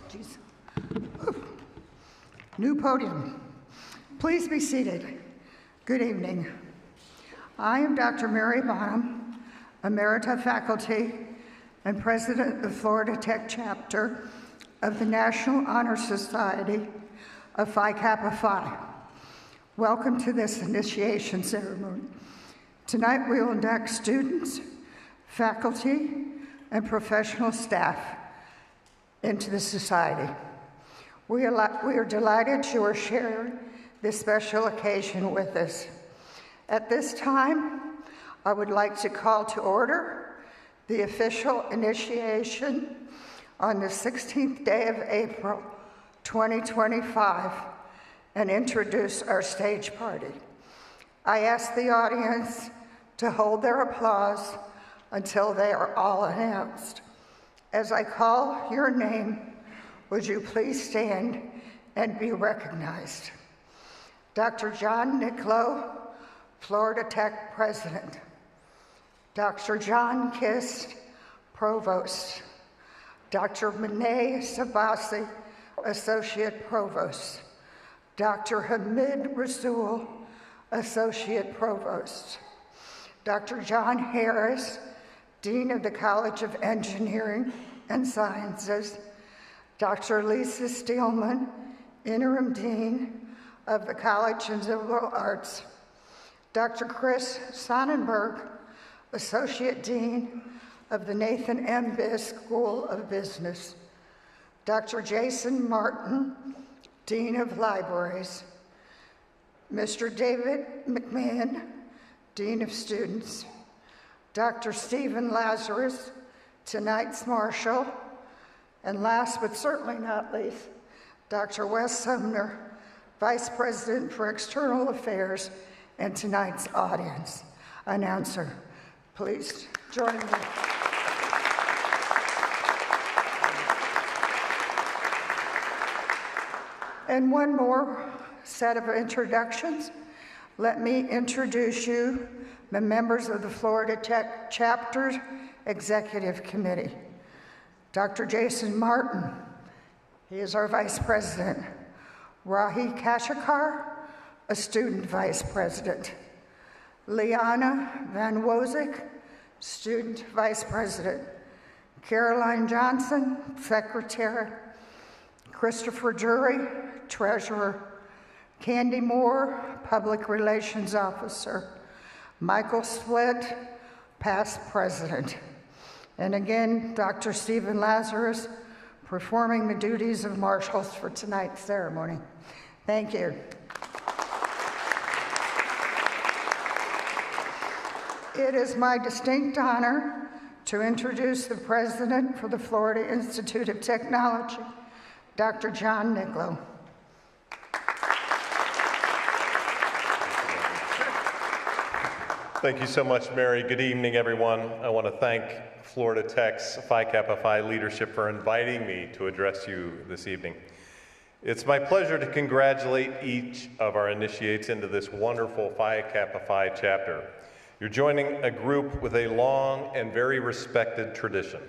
Jeez. New podium. Please be seated. Good evening. I am Dr. Mary Bonham, Emerita Faculty and President of Florida Tech Chapter of the National Honor Society of Phi Kappa Phi. Welcome to this initiation ceremony. Tonight we will induct students, faculty, and professional staff into the society. We are delighted you are sharing this special occasion with us. At this time, I would like to call to order the official initiation on the 16th day of April, 2025, and introduce our stage party. I ask the audience to hold their applause until they are all announced. As I call your name, would you please stand and be recognized? Dr. John Nicklow, Florida Tech President. Dr. John Kist, Provost. Dr. Mane Sabasi, Associate Provost. Dr. Hamid Rasool, Associate Provost. Dr. John Harris, Dean of the College of Engineering and Sciences. Dr. Lisa Steelman, Interim Dean of the College of Liberal Arts. Dr. Chris Sonnenberg, Associate Dean of the Nathan M. Biss School of Business. Dr. Jason Martin, Dean of Libraries. Mr. David McMahon, Dean of Students. Dr. Stephen Lazarus, tonight's Marshal. And last but certainly not least, Dr. Wes Sumner, Vice President for External Affairs and tonight's audience announcer. Please join me. And one more set of introductions. Let me introduce you the members of the Florida Tech Chapter's Executive Committee. Dr. Jason Martin, he is our Vice President. Rahi Kashikar, a Student Vice President. Liana Van Wozik, Student Vice President. Caroline Johnson, Secretary. Christopher Jury, Treasurer. Candy Moore, Public Relations Officer. Michael Split, Past President. And again, Dr. Stephen Lazarus, performing the duties of marshals for tonight's ceremony. Thank you. It is my distinct honor to introduce the President for the Florida Institute of Technology, Dr. John Nicklow. Thank you so much, Mary. Good evening, everyone. I want to thank Florida Tech's Phi Kappa Phi leadership for inviting me to address you this evening. It's my pleasure to congratulate each of our initiates into this wonderful Phi Kappa Phi chapter. You're joining a group with a long and very respected tradition.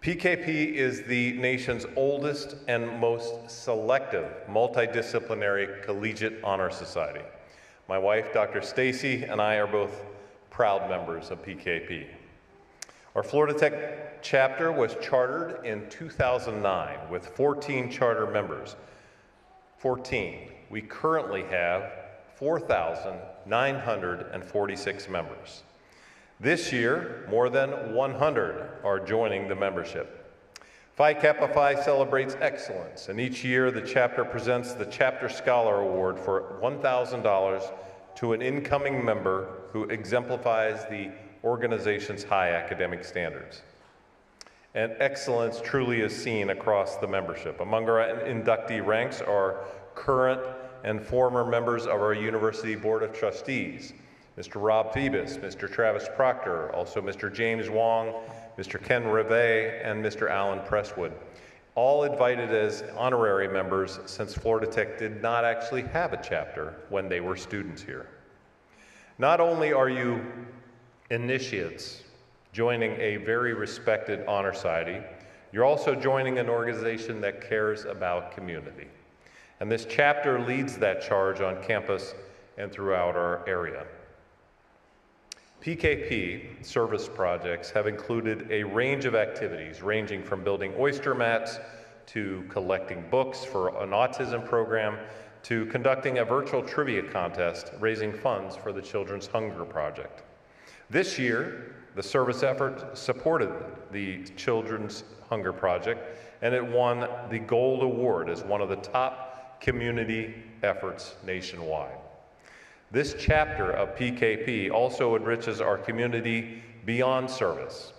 PKP is the nation's oldest and most selective multidisciplinary collegiate honor society. My wife, Dr. Stacy, and I are both proud members of PKP. Our Florida Tech chapter was chartered in 2009 with 14 charter members. 14. We currently have 4,946 members. This year, more than 100 are joining the membership. Phi Kappa Phi celebrates excellence, and each year the chapter presents the Chapter Scholar Award for $1,000 to an incoming member who exemplifies the organization's high academic standards. And excellence truly is seen across the membership. Among our inductee ranks are current and former members of our University Board of Trustees, Mr. Rob Phoebus, Mr. Travis Proctor, also Mr. James Wong, Mr. Ken Rivet, and Mr. Alan Presswood, all invited as honorary members since Florida Tech did not actually have a chapter when they were students here. Not only are you initiates joining a very respected honor society, you're also joining an organization that cares about community. And this chapter leads that charge on campus and throughout our area. PKP service projects have included a range of activities ranging from building oyster mats to collecting books for an autism program to conducting a virtual trivia contest raising funds for the Children's Hunger Project. This year, the service effort supported the Children's Hunger Project, and it won the Gold Award as one of the top community efforts nationwide. This chapter of PKP also enriches our community beyond service.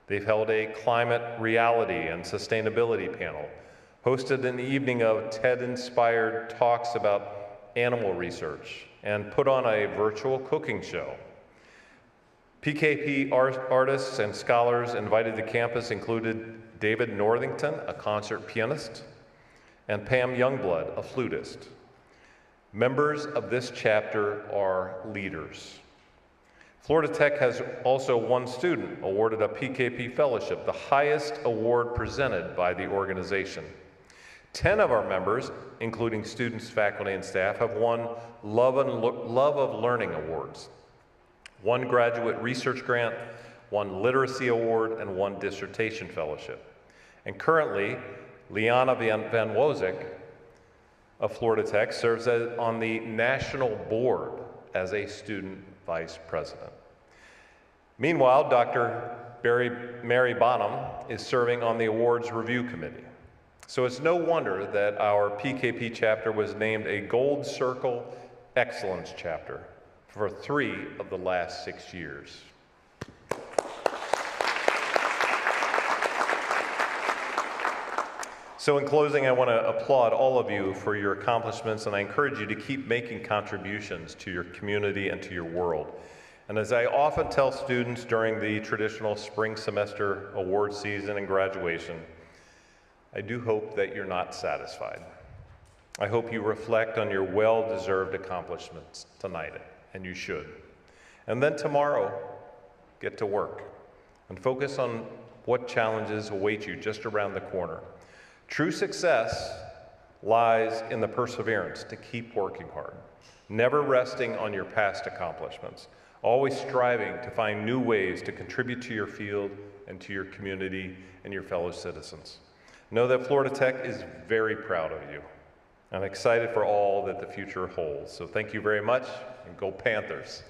They've held a climate reality and sustainability panel, hosted an evening of TED-inspired talks about animal research, and put on a virtual cooking show. PKP artists and scholars invited to campus included David Northington, a concert pianist, and Pam Youngblood, a flutist. Members of this chapter are leaders. Florida Tech has also one student awarded a PKP fellowship, the highest award presented by the organization. 10 of our members, including students, faculty, and staff, have won Love of Learning awards, one graduate research grant, one literacy award, and one dissertation fellowship. And currently, Liana Van Wozik of Florida Tech serves on the national board as a student vice president. Meanwhile, Dr. Mary Bonham is serving on the awards review committee. So it's no wonder that our PKP chapter was named a Gold Circle Excellence chapter for 3 of the last 6 years. So in closing, I want to applaud all of you for your accomplishments, and I encourage you to keep making contributions to your community and to your world. And as I often tell students during the traditional spring semester award season and graduation, I do hope that you're not satisfied. I hope you reflect on your well-deserved accomplishments tonight, and you should. And then tomorrow, get to work and focus on what challenges await you just around the corner. True success lies in the perseverance to keep working hard, never resting on your past accomplishments, always striving to find new ways to contribute to your field and to your community and your fellow citizens. Know that Florida Tech is very proud of you. I'm excited for all that the future holds. So thank you very much, and go Panthers.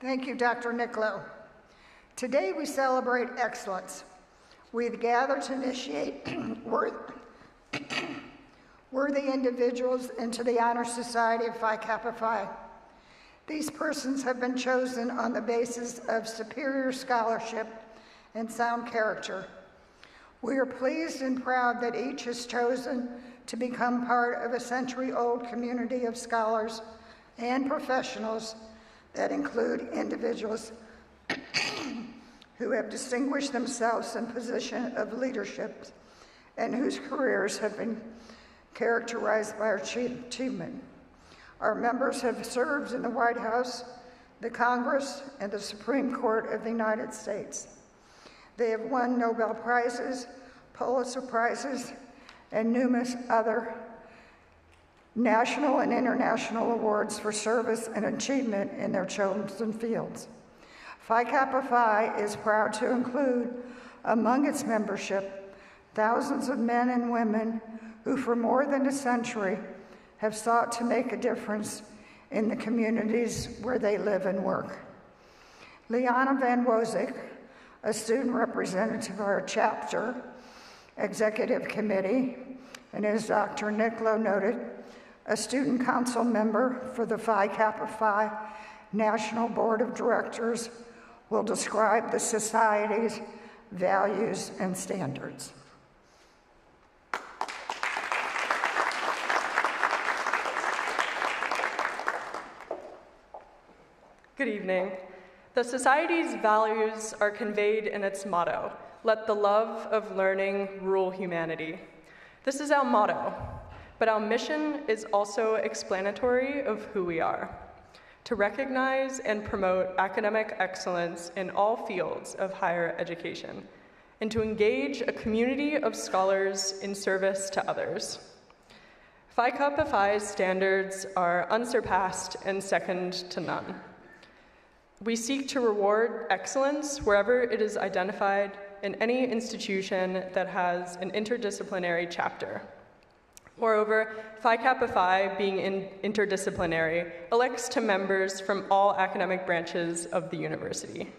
Thank you, Dr. Niccolo. Today we celebrate excellence. We've gathered to initiate worthy individuals into the Honor Society of Phi Kappa Phi. These persons have been chosen on the basis of superior scholarship and sound character. We are pleased and proud that each has chosen to become part of a century-old community of scholars and professionals that include individuals who have distinguished themselves in position of leadership and whose careers have been characterized by achievement. Our members have served in the White House, the Congress, and the Supreme Court of the United States. They have won Nobel Prizes, Pulitzer Prizes, and numerous other national and international awards for service and achievement in their chosen fields. Phi Kappa Phi is proud to include among its membership thousands of men and women who for more than a century have sought to make a difference in the communities where they live and work. Liana Van Wozik, a student representative of our chapter executive committee, and as Dr. Niccolo noted, a student council member for the Phi Kappa Phi National Board of Directors, will describe the Society's values and standards. Good evening. The Society's values are conveyed in its motto, "Let the love of learning rule humanity." This is our motto, but our mission is also explanatory of who we are. to recognize and promote academic excellence in all fields of higher education, and to engage a community of scholars in service to others. Phi Kappa Phi's standards are unsurpassed and second to none. We seek to reward excellence wherever it is identified in any institution that has an interdisciplinary chapter. Moreover, Phi Kappa Phi, being interdisciplinary, elects to members from all academic branches of the university.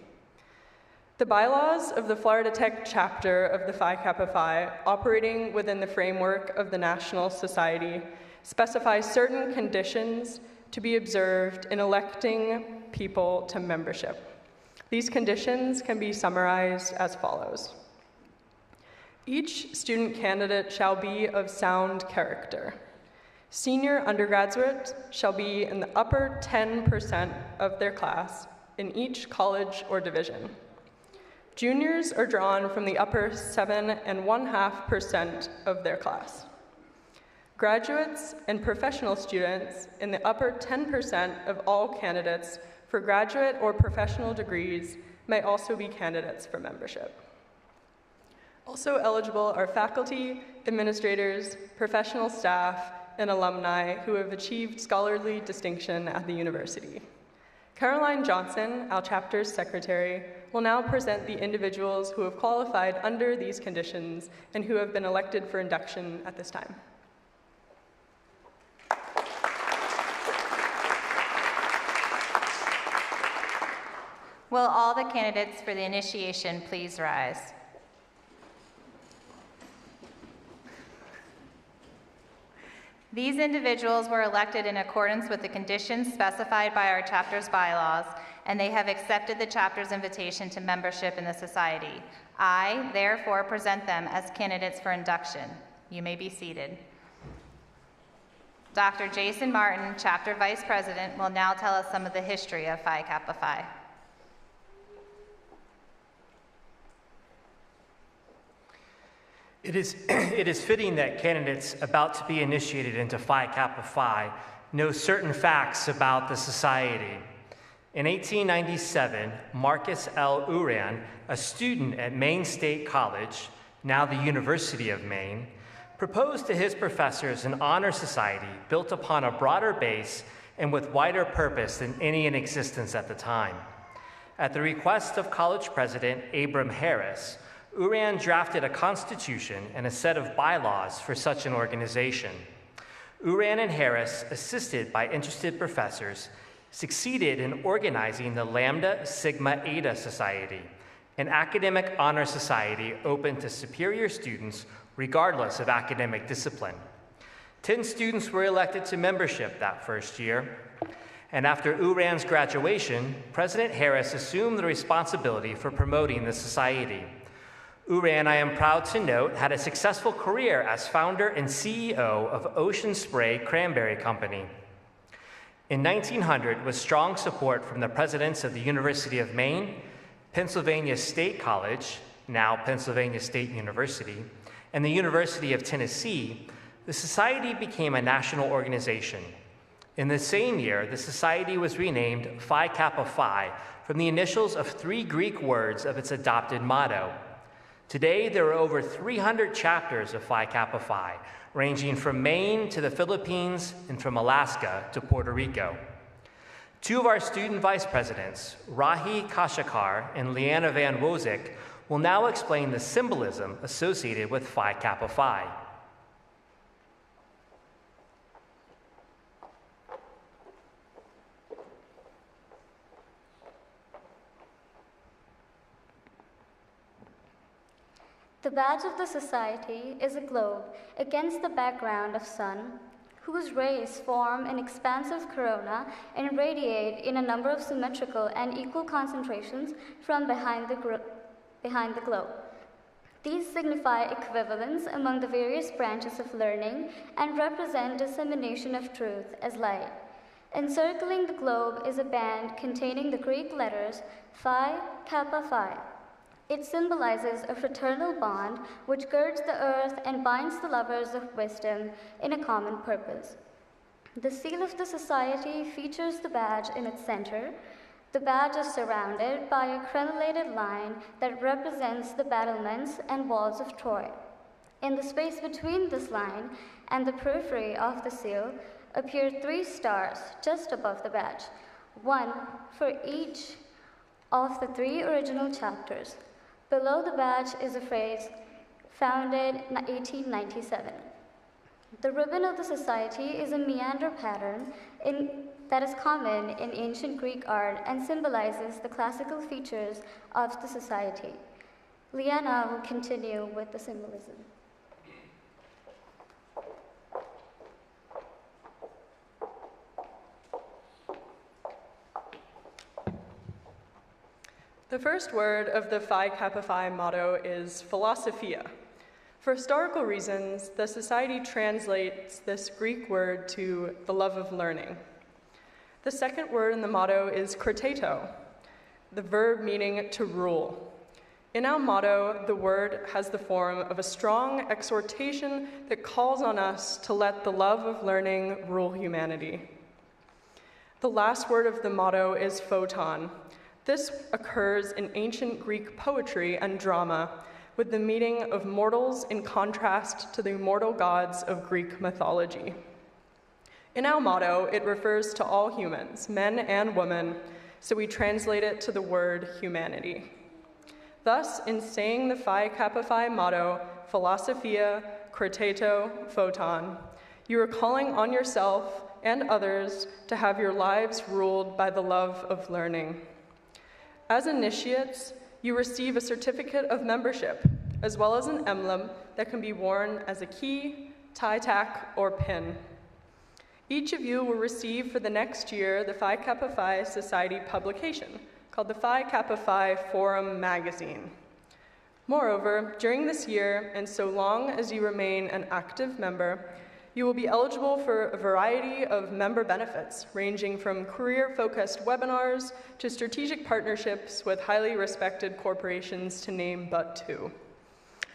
The bylaws of the Florida Tech chapter of the Phi Kappa Phi, operating within the framework of the National Society, specify certain conditions to be observed in electing people to membership. These conditions can be summarized as follows. Each student candidate shall be of sound character. Senior undergraduates shall be in the upper 10% of their class in each college or division. Juniors are drawn from the upper 7.5% of their class. Graduates and professional students in the upper 10% of all candidates for graduate or professional degrees may also be candidates for membership. Also eligible are faculty, administrators, professional staff, and alumni who have achieved scholarly distinction at the university. Caroline Johnson, our chapter's secretary, will now present the individuals who have qualified under these conditions and who have been elected for induction at this time. Will all the candidates for the initiation please rise? These individuals were elected in accordance with the conditions specified by our chapter's bylaws, and they have accepted the chapter's invitation to membership in the society. I, therefore, present them as candidates for induction. You may be seated. Dr. Jason Martin, Chapter Vice President, will now tell us some of the history of Phi Kappa Phi. It is fitting that candidates about to be initiated into Phi Kappa Phi know certain facts about the society. In 1897, Marcus L. Uran, a student at Maine State College, now the University of Maine, proposed to his professors an honor society built upon a broader base and with wider purpose than any in existence at the time. At the request of college president Abram Harris, Uran drafted a constitution and a set of bylaws for such an organization. Uran and Harris, assisted by interested professors, succeeded in organizing the Lambda Sigma Eta Society, an academic honor society open to superior students regardless of academic discipline. 10 students were elected to membership that first year, and after Uran's graduation, President Harris assumed the responsibility for promoting the society. Uran, I am proud to note, had a successful career as founder and CEO of Ocean Spray Cranberry Company. In 1900, with strong support from the presidents of the University of Maine, Pennsylvania State College, now Pennsylvania State University, and the University of Tennessee, the society became a national organization. In the same year, the society was renamed Phi Kappa Phi from the initials of 3 Greek words of its adopted motto. Today, there are over 300 chapters of Phi Kappa Phi, ranging from Maine to the Philippines and from Alaska to Puerto Rico. 2 of our student vice presidents, Rahi Kashakar and Leanna Van Wozik, will now explain the symbolism associated with Phi Kappa Phi. The badge of the society is a globe against the background of sun, whose rays form an expansive corona and radiate in a number of symmetrical and equal concentrations from behind the globe. These signify equivalence among the various branches of learning and represent dissemination of truth as light. Encircling the globe is a band containing the Greek letters Phi Kappa Phi. It symbolizes a fraternal bond which girds the earth and binds the lovers of wisdom in a common purpose. The seal of the society features the badge in its center. The badge is surrounded by a crenellated line that represents the battlements and walls of Troy. In the space between this line and the periphery of the seal appear 3 stars just above the badge, one for each of the 3 original chapters. Below the badge is a phrase, founded in 1897. The ribbon of the society is a meander pattern that is common in ancient Greek art and symbolizes the classical features of the society. Liana will continue with the symbolism. The first word of the Phi Kappa Phi motto is philosophia. For historical reasons, the society translates this Greek word to the love of learning. The second word in the motto is krateto, the verb meaning to rule. In our motto, the word has the form of a strong exhortation that calls on us to let the love of learning rule humanity. The last word of the motto is photon. This occurs in ancient Greek poetry and drama, with the meaning of mortals in contrast to the immortal gods of Greek mythology. In our motto, it refers to all humans, men and women, so we translate it to the word humanity. Thus, in saying the Phi Kappa Phi motto, philosophia, krateto, photon, you are calling on yourself and others to have your lives ruled by the love of learning. As initiates, you receive a certificate of membership, as well as an emblem that can be worn as a key, tie tack, or pin. Each of you will receive for the next year the Phi Kappa Phi Society publication, called the Phi Kappa Phi Forum magazine. Moreover, during this year, and so long as you remain an active member, you will be eligible for a variety of member benefits, ranging from career-focused webinars to strategic partnerships with highly respected corporations, to name but 2.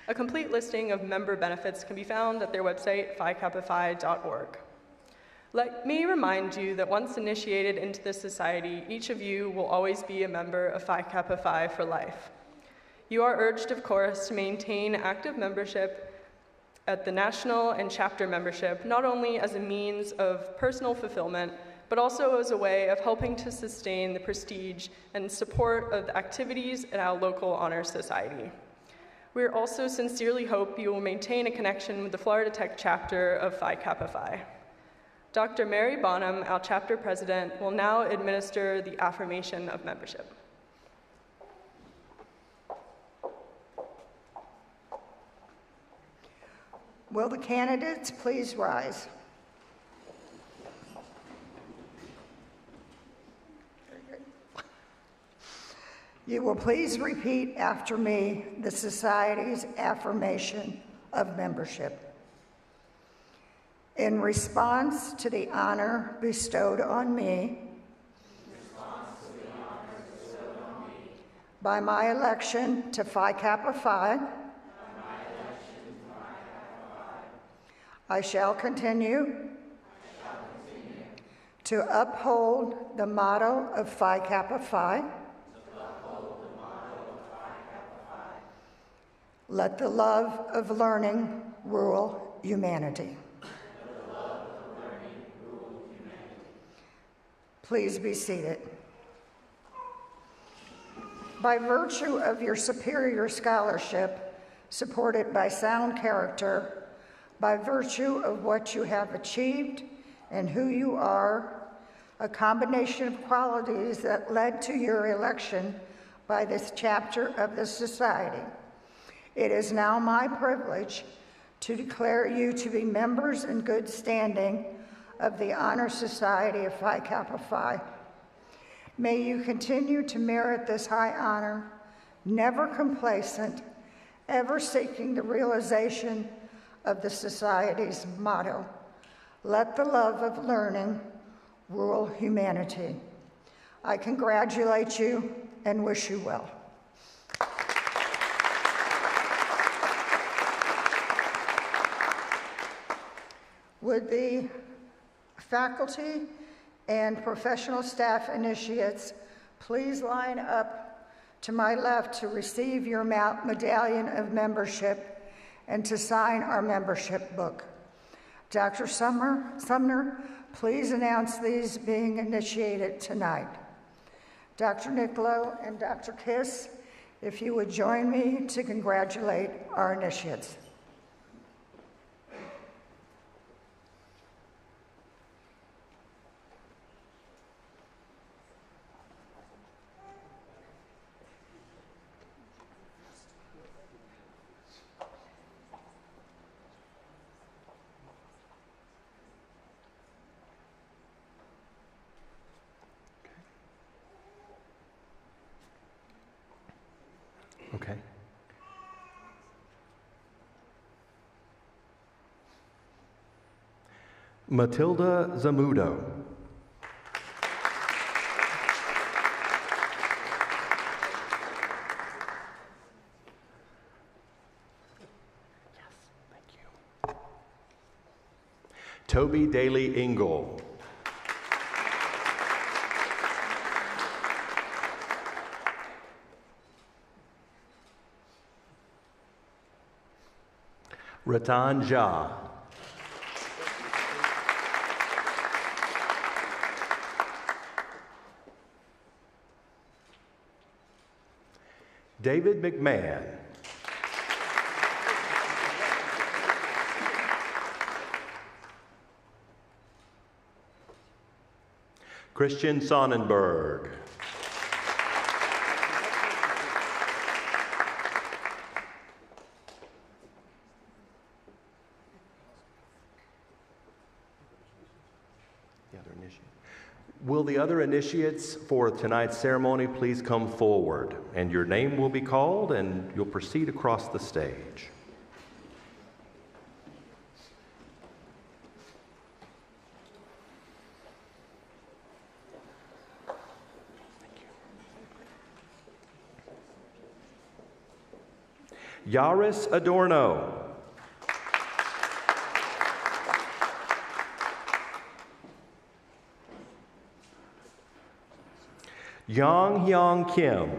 A complete listing of member benefits can be found at their website, phikappaphi.org. Let me remind you that once initiated into this society, each of you will always be a member of Phi Kappa Phi for life. You are urged, of course, to maintain active membership at the national and chapter membership, not only as a means of personal fulfillment, but also as a way of helping to sustain the prestige and support of the activities in our local honor society. We also sincerely hope you will maintain a connection with the Florida Tech chapter of Phi Kappa Phi. Dr. Mary Bonham, our chapter president, will now administer the affirmation of membership. Will the candidates please rise? You will please repeat after me the Society's affirmation of membership. In response to the honor bestowed on me by my election to Phi Kappa Phi, I shall continue to uphold the motto of Phi Kappa Phi. Let the love of learning rule humanity. Please be seated. By virtue of your superior scholarship, supported by sound character, by virtue of what you have achieved and who you are, a combination of qualities that led to your election by this chapter of the Society, it is now my privilege to declare you to be members in good standing of the Honor Society of Phi Kappa Phi. May you continue to merit this high honor, never complacent, ever seeking the realization of the Society's motto, let the love of learning rule humanity. I congratulate you and wish you well. Would the Faculty and professional staff initiates, please line up to my left to receive your medallion of membership and to sign our membership book. Dr. Sumner, please announce these being initiated tonight. Dr. Niccolo and Dr. Kiss, if you would join me to congratulate our initiates. Okay. Matilda Zamudo. Yes, thank you. Toby Daly Ingle. Ratan Jha. David McMahon. Christian Sonnenberg. Will the other initiates for tonight's ceremony please come forward, and your name will be called and you'll proceed across the stage. Yaris Adorno. Yang Hyung Kim.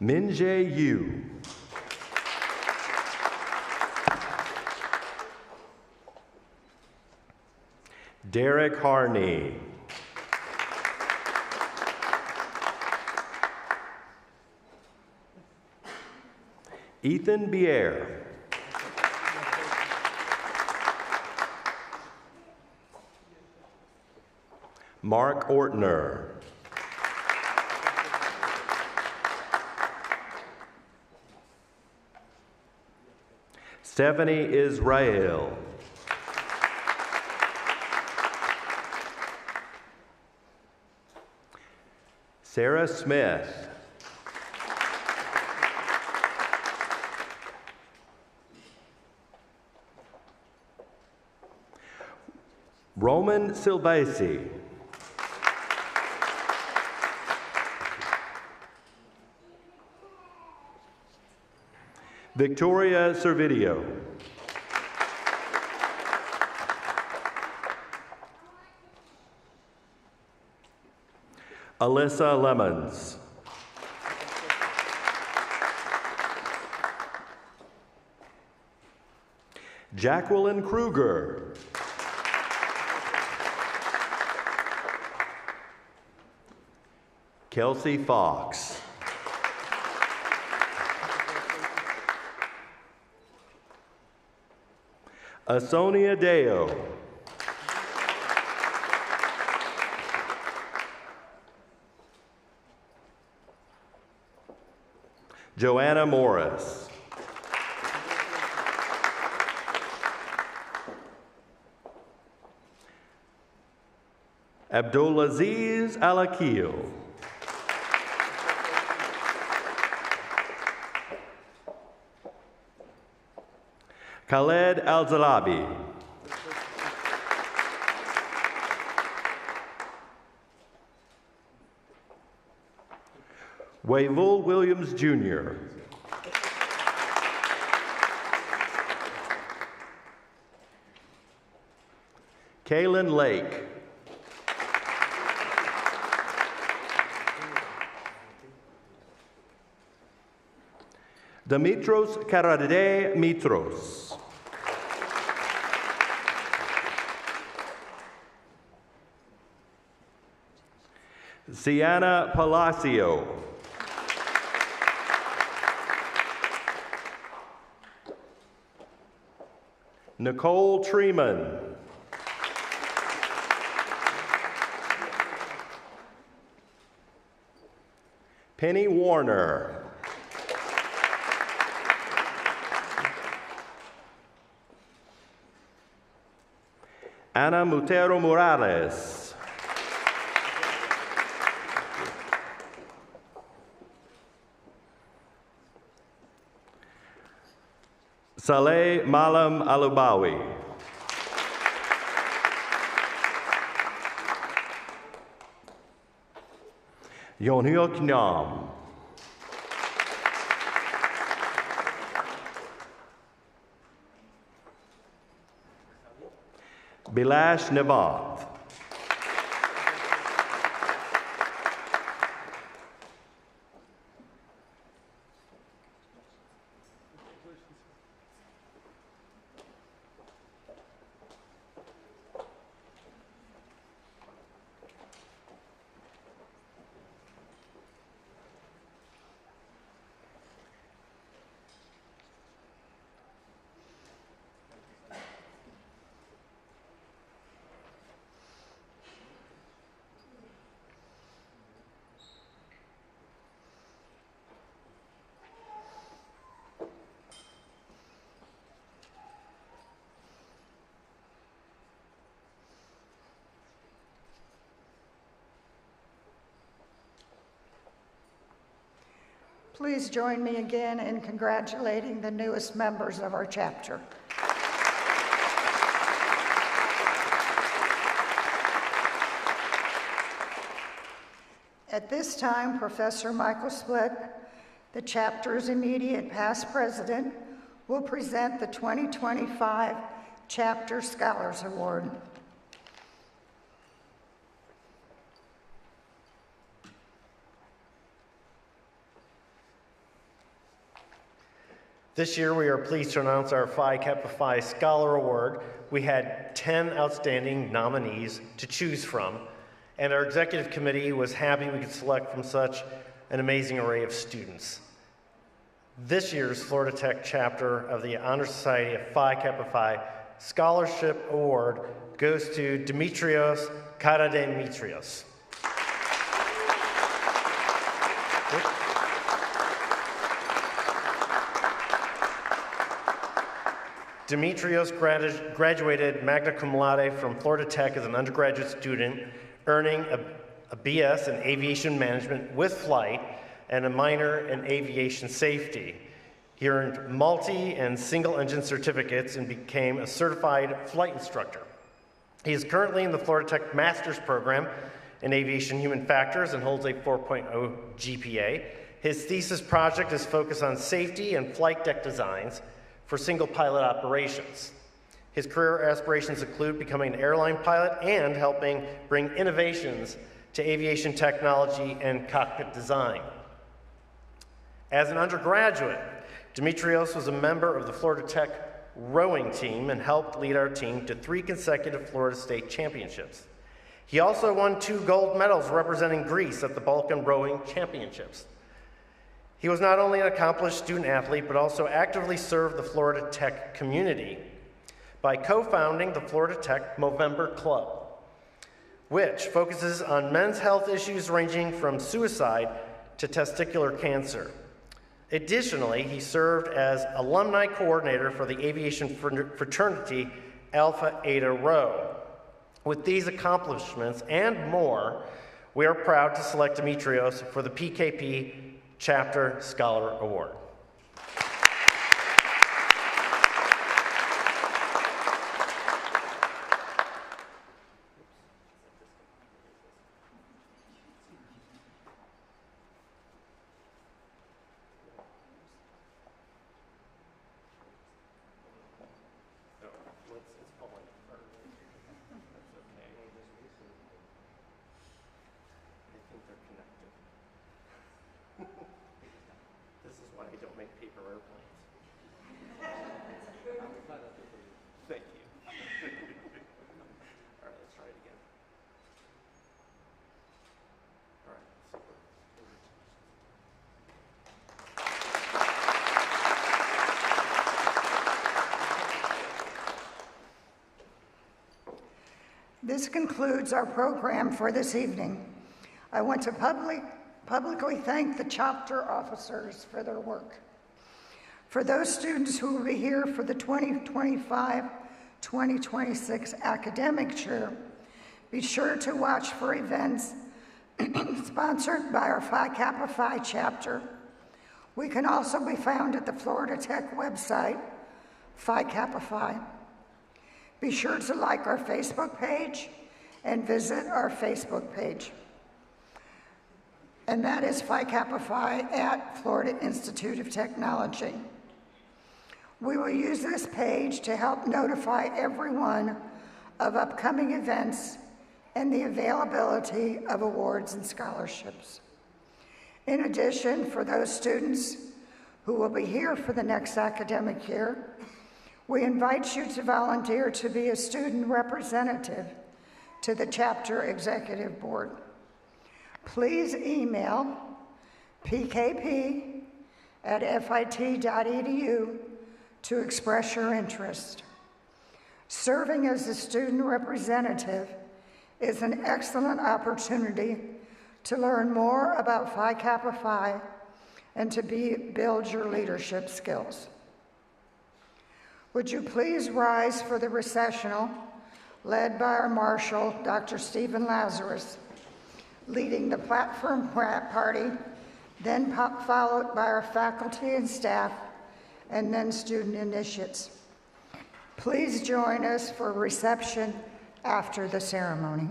Min Jae Yu. Derek Harney. Ethan Bier. Mark Ortner. Stephanie Israel. Sarah Smith. Roman Silvasi. Victoria Servideo. Alyssa Lemons. Jacqueline Kruger. Kelsey Fox. Asonia Deo. Joanna Morris. Abdulaziz Alakil. Khaled Al-Zalabi. Wayvul Williams, Jr. Kaylin Lake. Dimitros Karadei Mitros. Sienna Palacio. Nicole Treeman. Penny Warner. Ana Mutero Morales. Saleh Malam Alubawi. Yonhyuk Nam. Bilash Navath. Please join me again in congratulating the newest members of our chapter. At this time, Professor Michael Split, the chapter's immediate past president, will present the 2025 Chapter Scholars Award. This year, we are pleased to announce our Phi Kappa Phi Scholar Award. We had 10 outstanding nominees to choose from, and our executive committee was happy we could select from such an amazing array of students. This year's Florida Tech chapter of the Honor Society of Phi Kappa Phi Scholarship Award goes to Dimitrios Karademitrios. Dimitrios graduated magna cum laude from Florida Tech as an undergraduate student, earning a BS in aviation management with flight and a minor in aviation safety. He earned multi and single engine certificates and became a certified flight instructor. He is currently in the Florida Tech Master's Program in Aviation Human Factors and holds a 4.0 GPA. His thesis project is focused on safety and flight deck designs for single pilot operations. His career aspirations include becoming an airline pilot and helping bring innovations to aviation technology and cockpit design. As an undergraduate, Dimitrios was a member of the Florida Tech rowing team and helped lead our team to 3 consecutive Florida State championships. He also won 2 gold medals representing Greece at the Balkan Rowing Championships. He was not only an accomplished student athlete, but also actively served the Florida Tech community by co-founding the Florida Tech Movember Club, which focuses on men's health issues ranging from suicide to testicular cancer. Additionally, he served as alumni coordinator for the aviation fraternity Alpha Eta Rho. With these accomplishments and more, we are proud to select Dimitrios for the PKP Chapter Scholar Award. This concludes our program for this evening. I want to publicly thank the chapter officers for their work. For those students who will be here for the 2025-2026 academic year, be sure to watch for events sponsored by our Phi Kappa Phi chapter. We can also be found at the Florida Tech website, Phi Kappa Phi. Be sure to like our Facebook page and visit our Facebook page. And that is Phi Kappa Phi at Florida Institute of Technology. We will use this page to help notify everyone of upcoming events and the availability of awards and scholarships. In addition, for those students who will be here for the next academic year, we invite you to volunteer to be a student representative to the chapter executive board. Please email pkp@fit.edu to express your interest. Serving as a student representative is an excellent opportunity to learn more about Phi Kappa Phi and to build your leadership skills. Would you please rise for the recessional led by our marshal, Dr. Stephen Lazarus, leading the platform party, then followed by our faculty and staff, and then student initiates. Please join us for reception after the ceremony.